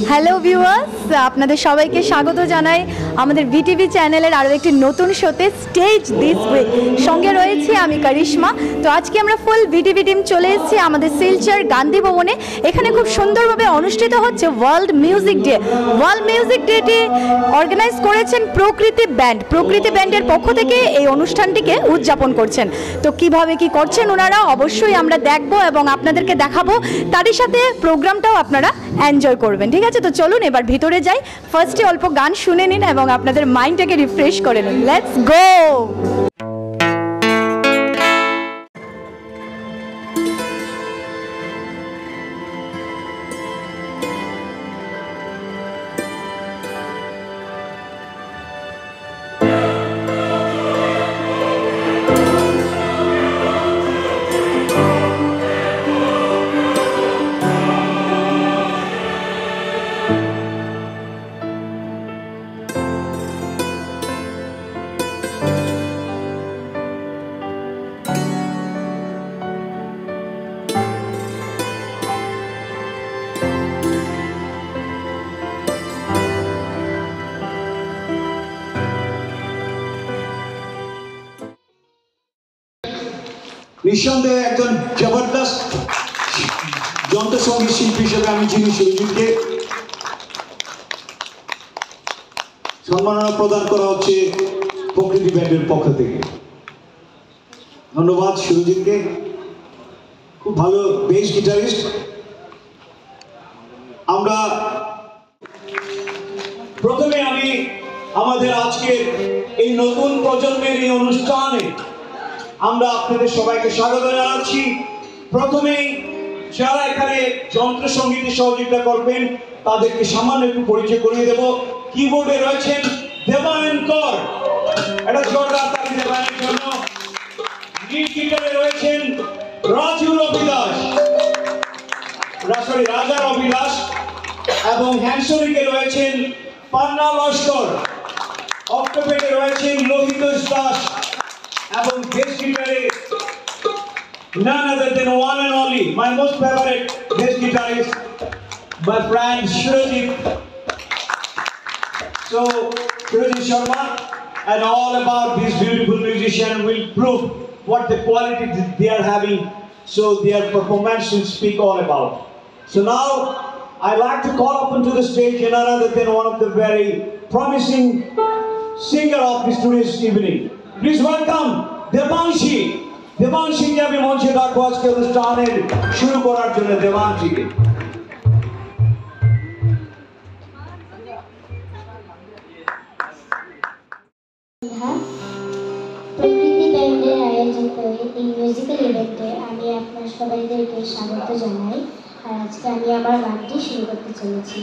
Hello viewers, আপনাদের সবাইকে স্বাগত জানাই আমাদের বিটিভি চ্যানেলের আরও একটি নতুন শোতে স্টেজ দিস উইক। সঙ্গে রয়েছি আমি করিশ্মা। তো আজকে আমরা ফুল বিটিভি টিম চলে এসেছি আমাদের শিলচর গান্ধী ভবনে। এখানে খুব সুন্দরভাবে অনুষ্ঠিত হচ্ছে world music day. World music ডেটি অর্গানাইজ করেছেন প্রকৃতি ব্যান্ড। প্রকৃতি ব্যান্ডের পক্ষ থেকে এই অনুষ্ঠানটিকে উদযাপন করছেন। তো কিভাবে কি করছেন ওনারা অবশ্যই আমরা দেখবো এবং আপনাদেরকে দেখাবো, তারই সাথে প্রোগ্রামটাও আপনারা এনজয় করবেন। ঠিক আছে, তো চলুন এবার ভিতরে যাই। ফার্স্টে অল্প গান শুনে নিন এবং আপনাদের মাইন্ডটাকে রিফ্রেশ করে নিন। Let's go. নিঃসন্দেহে একজন জবরদস্ত যন্ত্রসঙ্গীত শিল্পী হিসেবে আমি চিনি সুরজিৎকে। সম্মাননা প্রদান করা হচ্ছে প্রকৃতি ব্যান্ডের পক্ষ থেকে। ধন্যবাদ সুরজিৎকে, খুব ভালো বেস গিটারিস্ট। আমরা প্রথমে আমি আমাদের আজকের এই নতুন প্রজন্মের এই অনুষ্ঠানে আমরা আপনাদের সবাইকে স্বাগত জানাচ্ছি। প্রথমেই যারা এখানে যন্ত্রসঙ্গীতে সহযোগিতা করবেন তাদেরকে সামান্য একটু পরিচয় করিয়ে দেব। কিবোর্ডে রয়েছেন দেবায়ন কর, এটা জোরদার তালি দেবায়নের জন্য। লিড গিটারে রয়েছেন রাজা রবি দাস এবং হ্যান্ডসরিকে রয়েছেন পান্না লস্কর। অক্টোপেডে রয়েছেন লোহিতোষ দাস এবং base গিটারে none other than one and only my most favorite bass guitarist, my friend Surajit. So Surajit Sharma and all about these beautiful musicians will prove what the quality they are having, so their performance will speak all about. So now I'd like to call up onto the stage none other than one of the very promising singer of this today's evening. Please welcome Debanshi. দেবাংশীকে আমি মঞ্চে ডাকবো আজকে অনুষ্ঠানের শুরু করার জন্য। দেবাংশীকে প্রকৃতি ব্যান্ডের আয়োজিত এই মিউজিক্যাল ইভেন্টে আমি আপনার সবাইদেরকে স্বাগত জানাই। আর আজকে আমি আমার গানটি শুরু করতে চলেছি।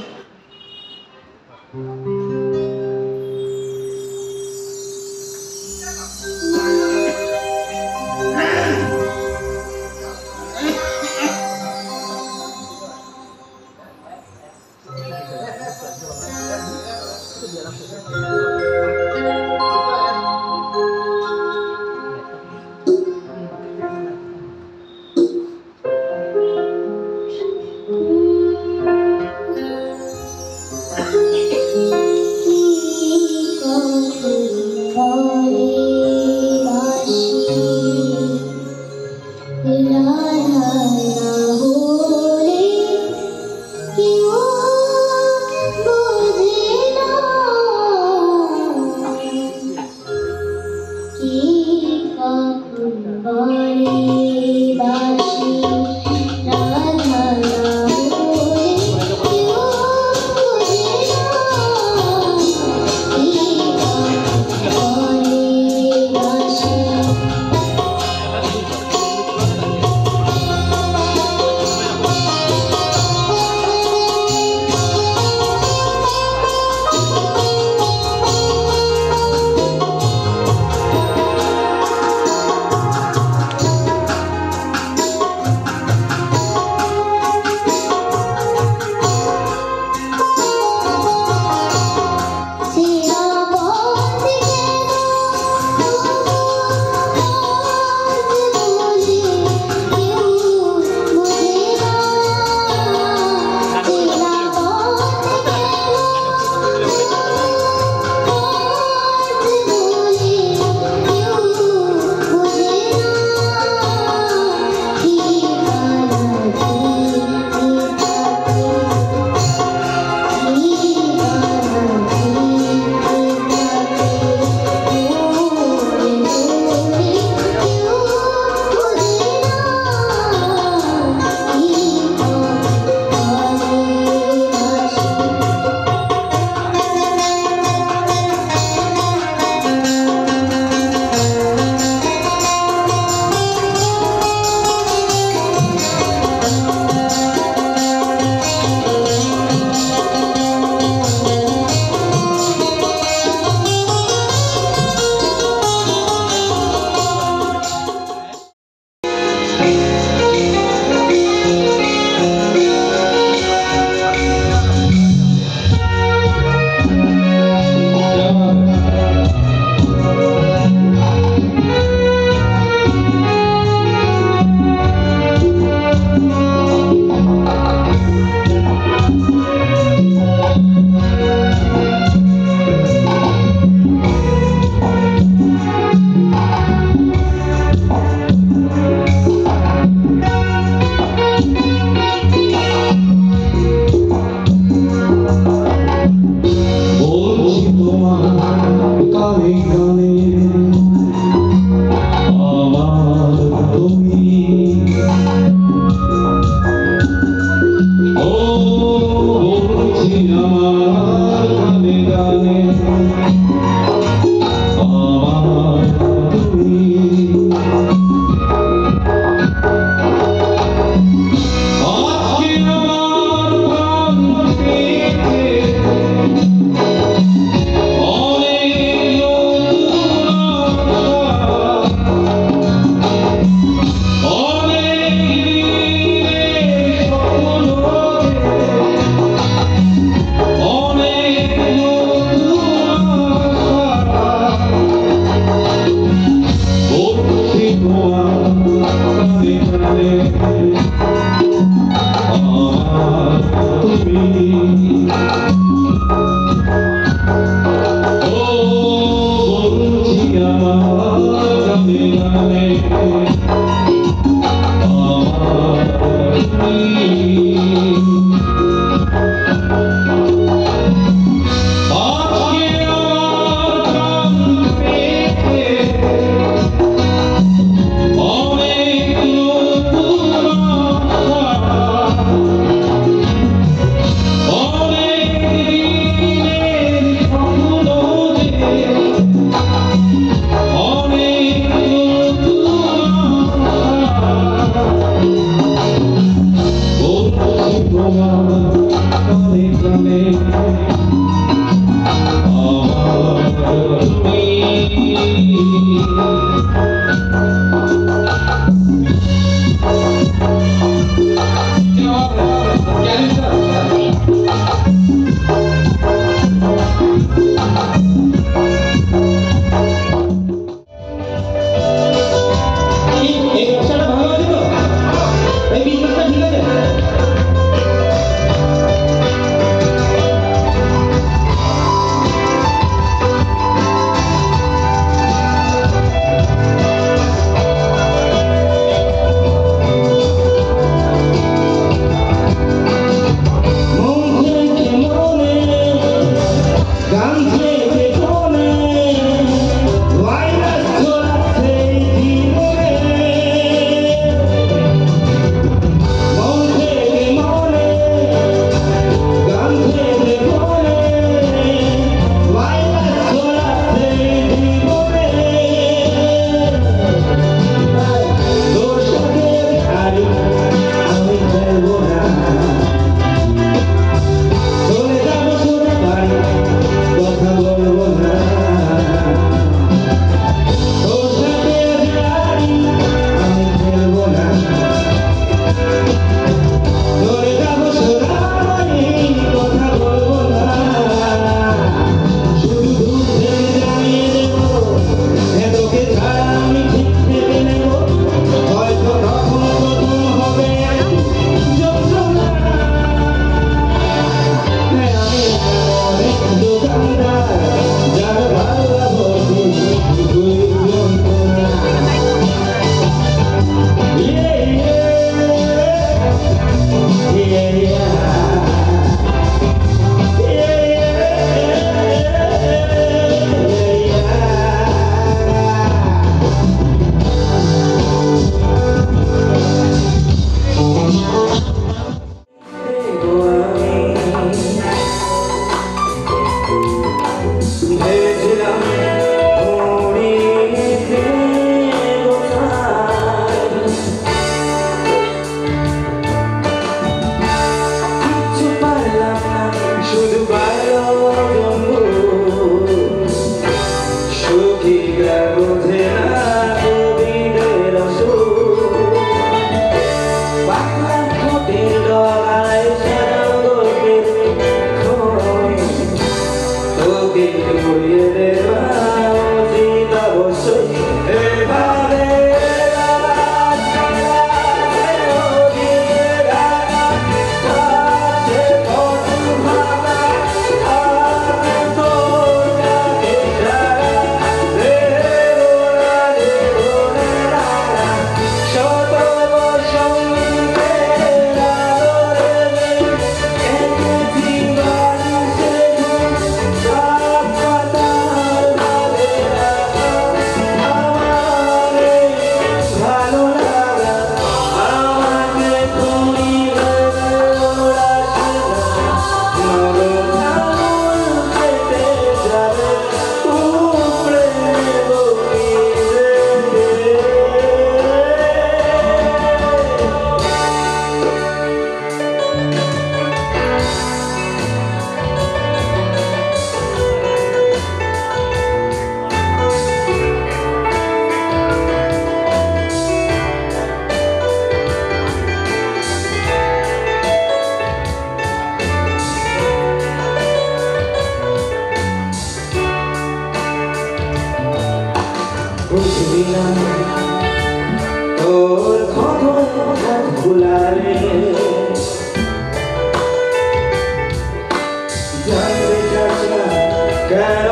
কেন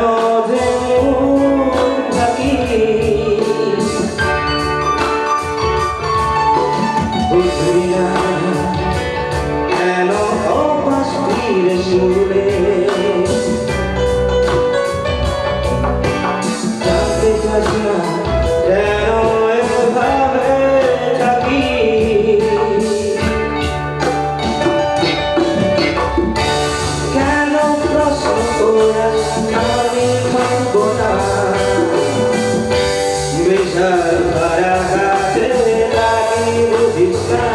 যে থাকি বুঝি না কেন অপাস ফিরে শুলে জানতে চাস না কেন এভাবে থাকি কেন প্রশ্ন করাস আমি থাকবো না বিশাল ভাড়া কাছে লাগি বুঝিস না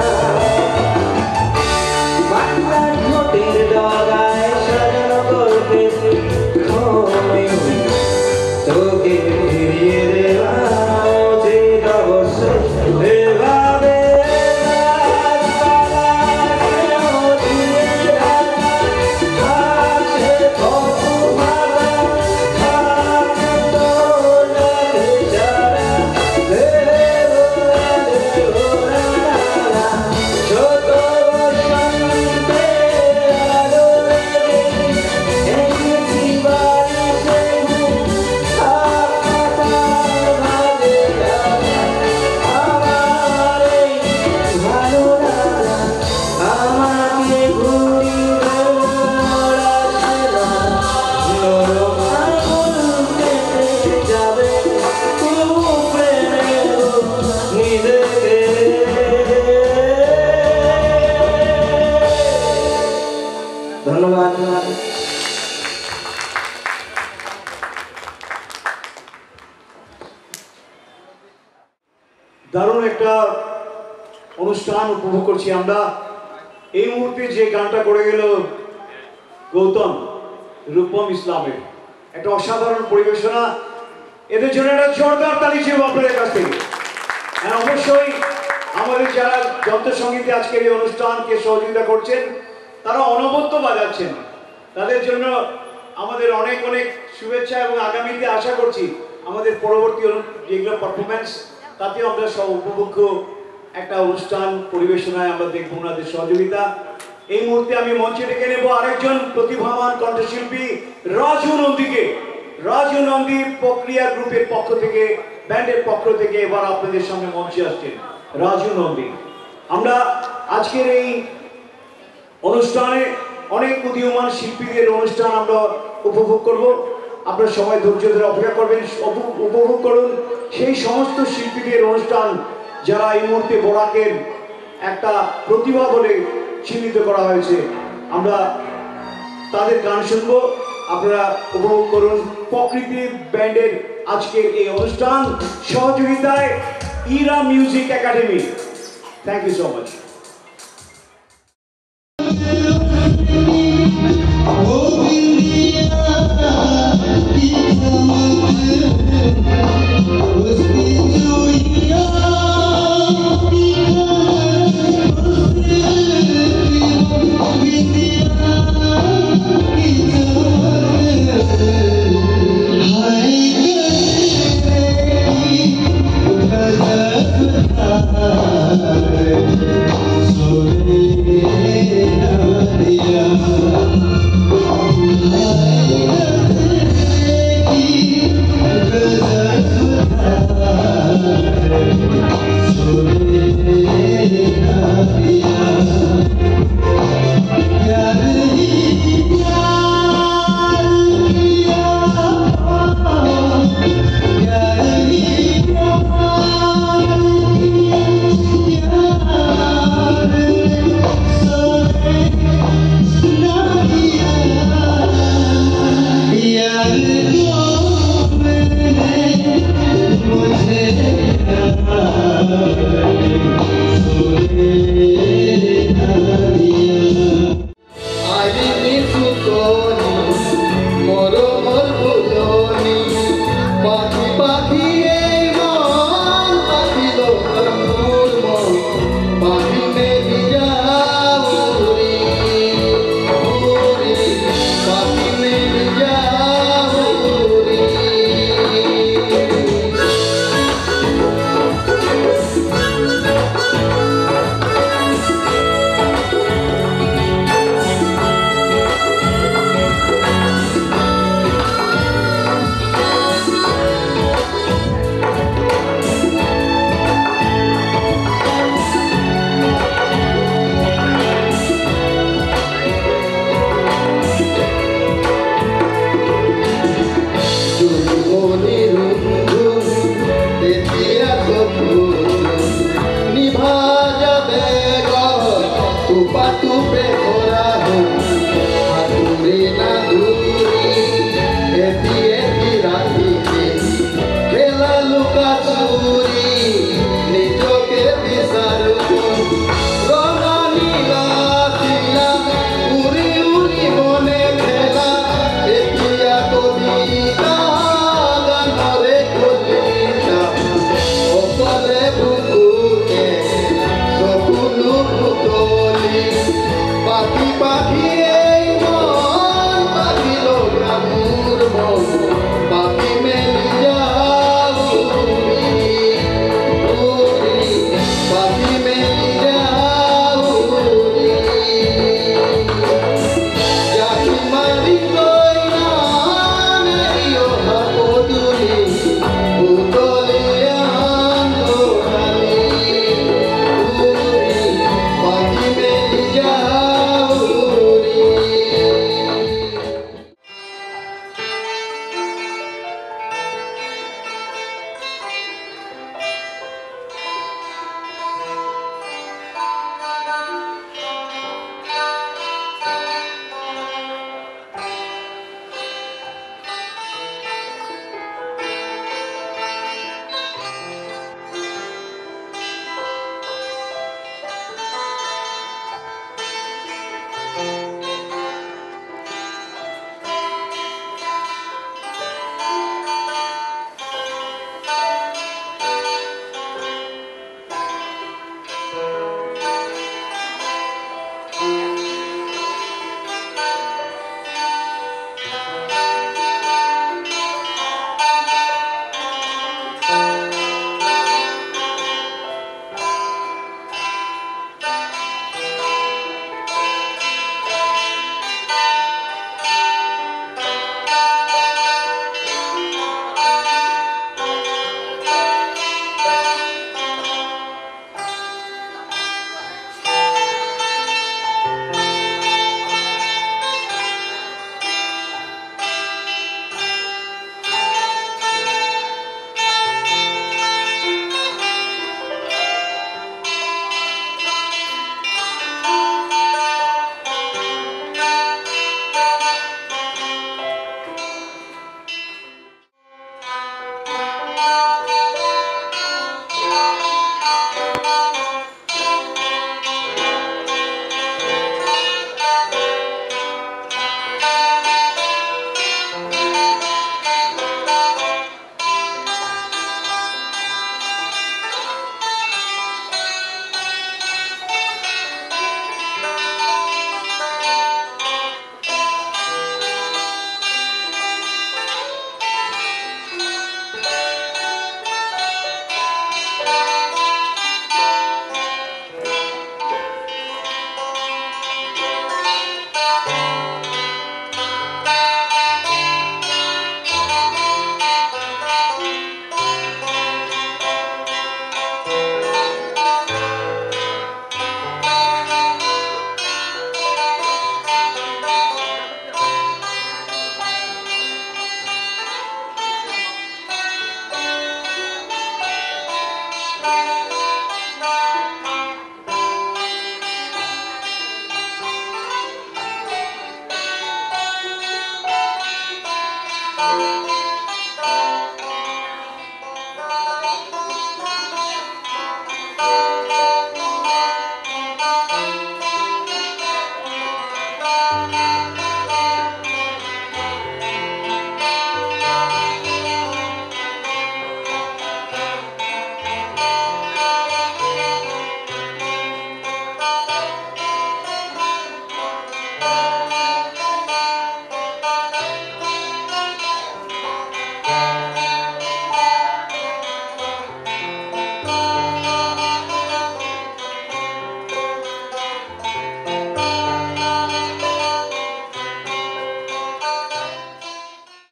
বাংলার ঠোঁটের ডগায় সাজানো করতে তোকে ফিরিয়ে দেওয়া উচিত অবশ্যই এভাবে ধন্যবাদ। দারুণ একটা অনুষ্ঠান উপভোগ করছি আমরা। এই মুহূর্তে যে গানটা করে গেল গৌতম রূপম ইসলামের, একটা অসাধারণ পরিবেশনা। এদের জন্য একটা জোরদার তালি ছিল আপনাদের কাছ থেকে। হ্যাঁ, অবশ্যই আমাদের যারা যন্ত্রসঙ্গীতে আজকের এই অনুষ্ঠানকে সহযোগিতা করছেন, তারা অনবদ্য বাজাচ্ছেন, তাদের জন্য আমাদের অনেক অনেক শুভেচ্ছা এবং আগামীতে আশা করছি আমাদের পরবর্তী যেগুলো পারফরমেন্স, তাতেও আমরা সব উপভোগ্য একটা অনুষ্ঠান পরিবেশনায় আমরা দেখব ওনাদের সহযোগিতা। এই মুহূর্তে আমি মঞ্চে ডেকে নেব আরেকজন প্রতিভাবান কণ্ঠশিল্পী রাজু নন্দীকে। রাজু নন্দী প্রক্রিয়া গ্রুপের পক্ষ থেকে, ব্যান্ডের পক্ষ থেকে এবার আপনাদের সামনে মঞ্চে আসছেন রাজু নন্দী। আমরা আজকের এই অনুষ্ঠানে অনেক উদীয়মান শিল্পীদের অনুষ্ঠান আমরা উপভোগ করব। আপনারা সবাই ধৈর্য ধরে অপেক্ষা করবেন, উপভোগ করুন সেই সমস্ত শিল্পীদের অনুষ্ঠান যারা এই মুহূর্তে বরাকের একটা প্রতিভা বলে চিহ্নিত করা হয়েছে। আমরা তাদের গান শুনবো, আপনারা উপভোগ করুন। প্রকৃতি ব্যান্ডের আজকের এই অনুষ্ঠান সহযোগিতায় Ira music academy. Thank you so much. Hey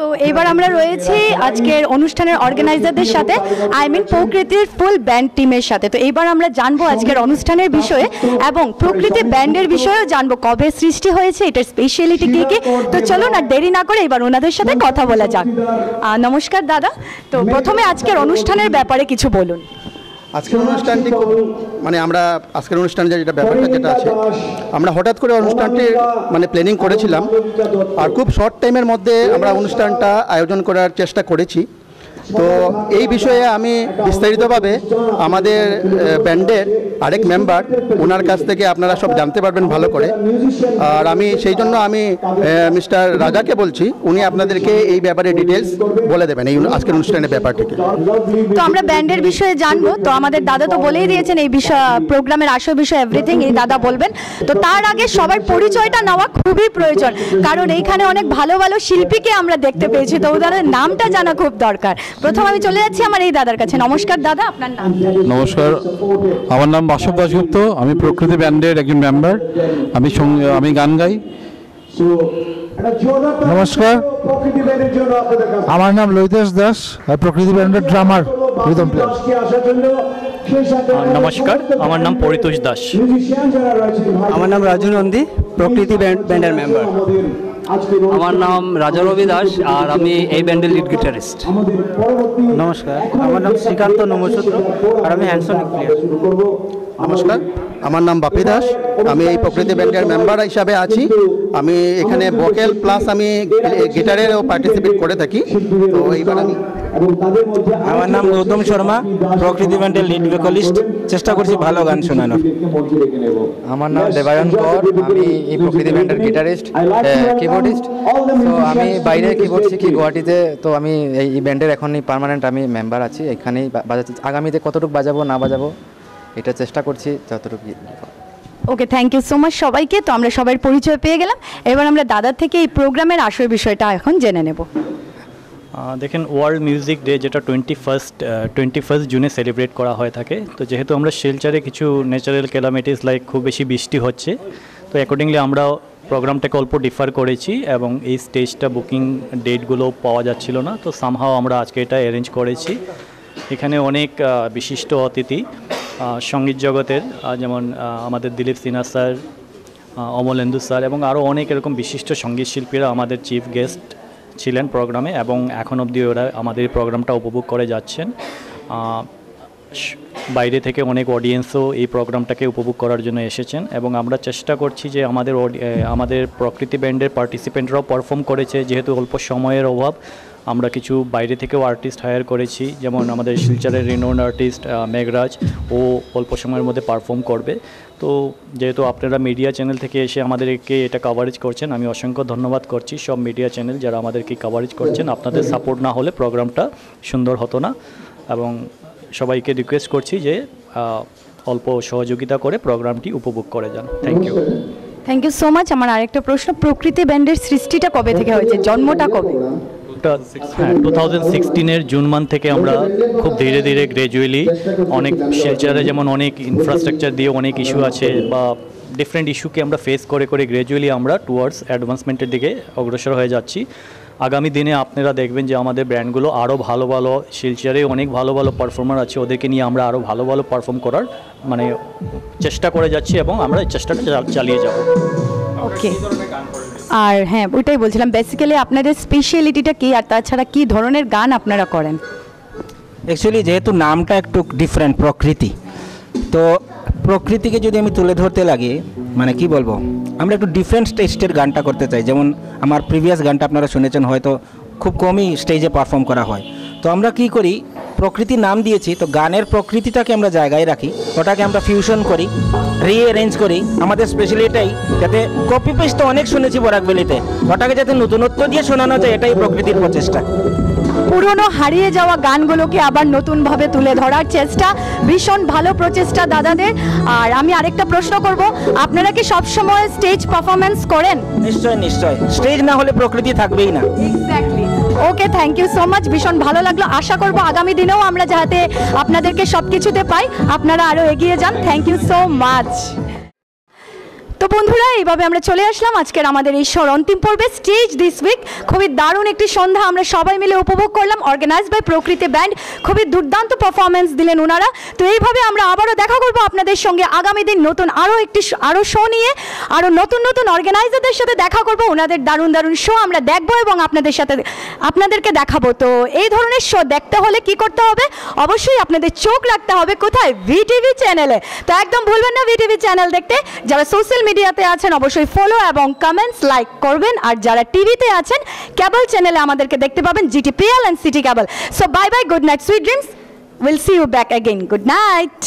তো এবার আমরা রয়েছি আজকের অনুষ্ঠানের অর্গানাইজারদের সাথে, আই মিন প্রকৃতির ফুল ব্যান্ড টিমের সাথে। তো এবার আমরা জানবো আজকের অনুষ্ঠানের বিষয়ে এবং প্রকৃতি ব্যান্ডের বিষয়েও জানবো, কবে সৃষ্টি হয়েছে, এটার স্পেশালিটি কী কী। তো চলুন আর দেরি না করে এবার ওনাদের সাথে কথা বলা যাক। নমস্কার দাদা, তো প্রথমে আজকের অনুষ্ঠানের ব্যাপারে কিছু বলুন। আজকের অনুষ্ঠানটি মানে আমরা আজকের অনুষ্ঠানে যেটা ব্যাপারটা যেটা আছে, আমরা হঠাৎ করে অনুষ্ঠানটি মানে প্ল্যানিং করেছিলাম, আর খুব শর্ট টাইমের মধ্যে আমরা অনুষ্ঠানটা আয়োজন করার চেষ্টা করেছি। তো এই বিষয়ে আমি বিস্তারিতভাবে আমাদের ব্যান্ডের আরেক মেম্বার, ওনার কাছ থেকে আপনারা সব জানতে পারবেন ভালো করে। আর আমি সেই জন্য আমি মিস্টার রাজাকে বলছি, উনি আপনাদেরকে এই ব্যাপারে ডিটেলস বলে দেবেন এই আজকের অনুষ্ঠানের ব্যাপারটিকে। তো আমরা ব্যান্ডের বিষয়ে জানবো। তো আমাদের দাদা তো বলেই দিয়েছেন এই বিষয়, প্রোগ্রামের আসল বিষয় এভরিথিং এই দাদা বলবেন। তো তার আগে সবার পরিচয়টা নেওয়া খুবই প্রয়োজন, কারণ এইখানে অনেক ভালো ভালো শিল্পীকে আমরা দেখতে পেয়েছি, তো ওদের নামটা জানা খুব দরকার। প্রথম আমি চলে যাচ্ছি আমার এই দাদার কাছে। নমস্কার দাদা, আপনার নাম? নমস্কার, আমার নাম বাসব দাশগুপ্ত, আমি প্রকৃতি ব্যান্ডের একজন মেম্বার, আমি গান গাই। নমস্কার, আমার নাম ললিতেশ দাস, আর প্রকৃতি ব্যান্ডের ড্রামার, রিদম প্লেয়ার। নমস্কার, আমার নাম পরিতোষ দাস। আমার নাম রাজু নন্দী, প্রকৃতি ব্যান্ডের মেম্বার। আমার নাম রাজা রবি দাস, আর আমি এই ব্যান্ডের লিড গিটারিস্ট। নমস্কার, আমার নাম শ্রীকান্ত নমসূত্র, আর আমি হ্যান্ডসনিক প্লেয়ার। নমস্কার, আমার নাম বাপি দাস, আমি এই প্রকৃতি ব্যান্ডের মেম্বার হিসাবে আছি। আমি এখানে ভোকাল প্লাস আমি গিটারেরও পার্টিসিপেট করে থাকি। তো এইবার আমি আমার নাম গৌতম শর্মা, প্রকৃতি ব্যান্ডের লিড ভোকালিস্ট, চেষ্টা করছি ভালো গান শোনানোর। আমার নাম দেবায়ন কর, আমি এই প্রকৃতি ব্যান্ডের গিটারিস্ট, কিবোর্ডিস্ট। তো আমি বাইরে কিবোর্ড শিখি গুয়াহাটিতে। তো আমি এই ব্যান্ডের এখনই পার্মানেন্ট আমি মেম্বার আছি, এখানেই বাজাচ্ছি। আগামীতে কতটুকু বাজাবো না বাজাবো এটা চেষ্টা করছি যতটুকু। ওকে, থ্যাংক ইউ সো মাচ সবাইকে। তো আমরা সবার পরিচয় পেয়ে গেলাম, এবার আমরা দাদার থেকে এই প্রোগ্রামের আসল বিষয়টা এখন জেনে নেব। দেখেন, ওয়ার্ল্ড মিউজিক ডে যেটা 21 জুনে সেলিব্রেট করা হয়ে থাকে। তো যেহেতু আমরা শিলচরে কিছু ন্যাচারাল ক্যালামিটিস লাইক খুব বেশি বৃষ্টি হচ্ছে, তো অ্যাকর্ডিংলি আমরা প্রোগ্রামটাকে অল্প ডিফার করেছি এবং এই স্টেজটা বুকিং ডেটগুলো পাওয়া যাচ্ছিল না। তো সামহাও আমরা আজকে এটা অ্যারেঞ্জ করেছি। এখানে অনেক বিশিষ্ট অতিথি সঙ্গীত জগতের, যেমন আমাদের দিলীপ সিনহা স্যার, অমলেন্দু স্যার এবং আরও অনেক এরকম বিশিষ্ট সঙ্গীত শিল্পীরা আমাদের চিফ গেস্ট ছিলেন প্রোগ্রামে, এবং এখন অবধি ওরা আমাদের প্রোগ্রামটা উপভোগ করে যাচ্ছেন। বাইরে থেকে অনেক অডিয়েন্সও এই প্রোগ্রামটাকে উপভোগ করার জন্য এসেছেন, এবং আমরা চেষ্টা করছি যে আমাদের প্রকৃতি ব্যান্ডের পার্টিসিপেন্টরাও পারফর্ম করেছে। যেহেতু অল্প সময়ের অভাব, আমরা কিছু বাইরে থেকেও আর্টিস্ট হায়ার করেছি, যেমন আমাদের শিলচরের রিনোন আর্টিস্ট মেঘরাজ, ও অল্প সময়ের মধ্যে পারফর্ম করবে। তো যেহেতু আপনারা মিডিয়া চ্যানেল থেকে এসে আমাদেরকে এটা কাভারেজ করছেন, আমি অসংখ্য ধন্যবাদ করছি সব মিডিয়া চ্যানেল যারা আমাদেরকে কাভারেজ করছেন। আপনাদের সাপোর্ট না হলে প্রোগ্রামটা সুন্দর হতো না, এবং সবাইকে রিকোয়েস্ট করছি যে অল্প সহযোগিতা করে প্রোগ্রামটি উপভোগ করে যান। Thank you. Thank you so much. আমার আরেকটা প্রশ্ন, প্রকৃতি ব্যান্ডের সৃষ্টিটা কবে থেকে হয়েছে, জন্মটা কবে? 2016 জুন মান্থ থেকে আমরা খুব ধীরে ধীরে গ্র্যাজুয়ালি অনেক শিলচরে যেমন অনেক ইনফ্রাস্ট্রাকচার দিয়ে অনেক ইস্যু আছে বা ডিফারেন্ট ইস্যুকে আমরা ফেস করে করে গ্র্যাজুয়ালি আমরা টুয়ার্ডস অ্যাডভান্সমেন্টের দিকে অগ্রসর হয়ে যাচ্ছি। আগামী দিনে আপনারা দেখবেন যে আমাদের ব্র্যান্ডগুলো আরও ভালো ভালো, শিলচরে অনেক ভালো ভালো পারফর্মার আছে, ওদেরকে নিয়ে আমরা আরও ভালো ভালো পারফর্ম করার মানে চেষ্টা করে যাচ্ছি, এবং আমরা এই চেষ্টাটা চালিয়ে যাব। ওকে, আর হ্যাঁ ওইটাই বলছিলাম, বেসিক্যালি আপনাদের স্পেশালিটিটা কী, আর তাছাড়া কী ধরনের গান আপনারা করেন? অ্যাকচুয়ালি যেহেতু নামটা একটু ডিফারেন্ট, প্রকৃতি, তো প্রকৃতিকে যদি আমি তুলে ধরতে লাগি, মানে কি বলবো, আমরা একটু ডিফারেন্ট টেস্টের গানটা করতে চাই। যেমন আমার প্রিভিয়াস গানটা আপনারা শুনেছেন হয়তো, খুব কমই স্টেজে পারফর্ম করা হয়। তো আমরা কি করি, প্রকৃতি নাম দিয়েছি, তো গানের প্রকৃতিটাকে আমরা জায়গায় রাখি, ওটাকে আমরা ফিউশন করি, রিঅ্যারেঞ্জ করি। আমাদের স্পেশালি এটাই, যাতে কপি পেস্ট তো অনেক শুনেছি বরাকভ্যালিতে, ওটাকে যাতে নতুনত্ব দিয়ে শোনানো যায়, এটাই প্রকৃতির প্রচেষ্টা। পুরনো হারিয়ে যাওয়া গানগুলোকে আবার নতুনভাবে তুলে ধরার চেষ্টা, ভীষণ ভালো প্রচেষ্টা দাদাদের। আর আমি আরেকটা প্রশ্ন করব, আপনারা কি সবসময় স্টেজ পারফরমেন্স করেন? নিশ্চয় নিশ্চয়, স্টেজ না হলে প্রকৃতি থাকবেই না। Exactly. Okay, thank you so much, ভীষণ ভালো লাগলো। আশা করব আগামী দিনেও আমরা যাতে আপনাদেরকে সব কিছুতে পাই, আপনারা আরও এগিয়ে যান। Thank you so much. তো বন্ধুরা, এইভাবে আমরা চলে আসলাম আজকের আমাদের এই শোর অন্তিম পর্বে, স্টেজ দিস উইক। খুবই দারুণ একটি সন্ধ্যা আমরা সবাই মিলে উপভোগ করলাম, অর্গানাইজ বাই প্রকৃতি ব্যান্ড। খুবই দুর্দান্ত পারফরমেন্স দিলেন ওনারা। তো এইভাবে আমরা আবারও দেখা করবো আপনাদের সঙ্গে আগামী দিন নতুন আরও শো নিয়ে, আরও নতুন নতুন অর্গানাইজারদের সাথে দেখা করবো। ওনাদের দারুণ দারুণ শো আমরা দেখবো এবং আপনাদেরকে দেখাবো। তো এই ধরনের শো দেখতে হলে কি করতে হবে? অবশ্যই আপনাদের চোখ রাখতে হবে কোথায়? ভিটিভি চ্যানেলে। তো একদম ভুলবেন না ভিটিভি চ্যানেল দেখতে। যারা সোশ্যাল মিডিয়াতে আছেন অবশ্যই ফলো এবং কমেন্টস লাইক করবেন, আর যারা টিভিতে আছেন কেবল চ্যানেলে আমাদেরকে দেখতে পাবেন, GTPL and city cable. So bye bye, good night, sweet dreams, will see you back again, good night.